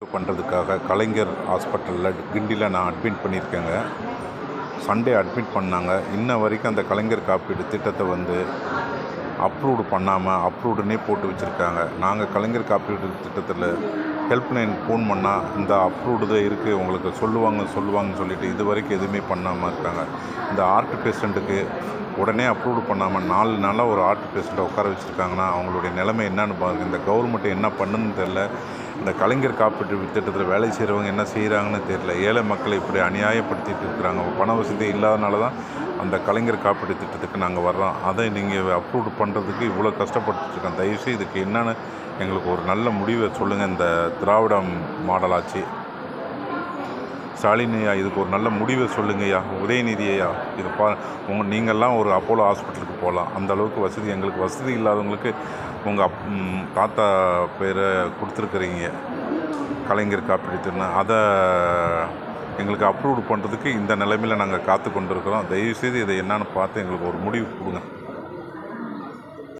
பண்ணுறதுக்காக கலைஞர் ஹாஸ்பிட்டலில் கிண்டியில் நான் அட்மிட் பண்ணியிருக்கேங்க. சண்டே அட்மிட் பண்ணாங்க. இன்ன வரைக்கும் அந்த கலைஞர் காப்பீடு திட்டத்தை அப்ரூவ்டு பண்ணாமல் அப்ரூவ்டுன்னே போட்டு வச்சுருக்காங்க. நாங்கள் கலைஞர் காப்பீடு திட்டத்தில் ஹெல்ப்லைன் ஃபோன் பண்ணால் இந்த அப்ரூவ்டு தான் இருக்குது, உங்களுக்கு சொல்லுவாங்கன்னு சொல்லிட்டு இது வரைக்கும் எதுவுமே பண்ணாமல் இருக்காங்க. இந்த ஹார்ட் பேஷண்ட்டுக்கு உடனே அப்ரூவ்டு பண்ணாமல் 4 நாளாக ஒரு ஹார்ட் பேஷண்ட்டை உட்கார வச்சுருக்காங்கன்னா அவங்களுடைய நிலைமை என்னன்னு பாருங்கள். இந்த கவர்மெண்ட் என்ன பண்ணுன்னு தெரில. இந்த கலைஞர் காப்பீட்டு திட்டத்தில் வேலை செய்கிறவங்க என்ன செய்கிறாங்கன்னு தெரியல. ஏழை மக்களை இப்படி அநியாயப்படுத்திட்டு இருக்கிறாங்க. பண வசதி இல்லாதனால தான் அந்த கலைஞர் காப்பீட்டு திட்டத்துக்கு நாங்கள் வர்றோம். அதை நீங்கள் அப்ரூவ்டு பண்ணுறதுக்கு இவ்வளோ கஷ்டப்பட்டுருக்கோம். தயவுசெய்து இதுக்கு என்னென்னு எங்களுக்கு ஒரு நல்ல முடிவை சொல்லுங்கள். இந்த திராவிட மாடல் ஆட்சி ஸ்டாலின் ஐயா, இதுக்கு ஒரு நல்ல முடிவை சொல்லுங்கய்யா. உதயநிதி ஐயா, இது நீங்கள்லாம் ஒரு அப்போலோ ஹாஸ்பிட்டலுக்கு போகலாம். அந்த அளவுக்கு வசதி எங்களுக்கு வசதி இல்லாதவங்களுக்கு உங்கள் தாத்தா பேரை கொடுத்துருக்குறீங்க கலைஞர் காப்பீடு திட்டம். அதை எங்களுக்கு அப்ரூவ்டு பண்ணுறதுக்கு இந்த நிலைமையில் நாங்கள் காத்து கொண்டு இருக்கிறோம். தயவுசெய்து இதை என்னன்னு பார்த்து எங்களுக்கு ஒரு முடிவு கொடுங்க.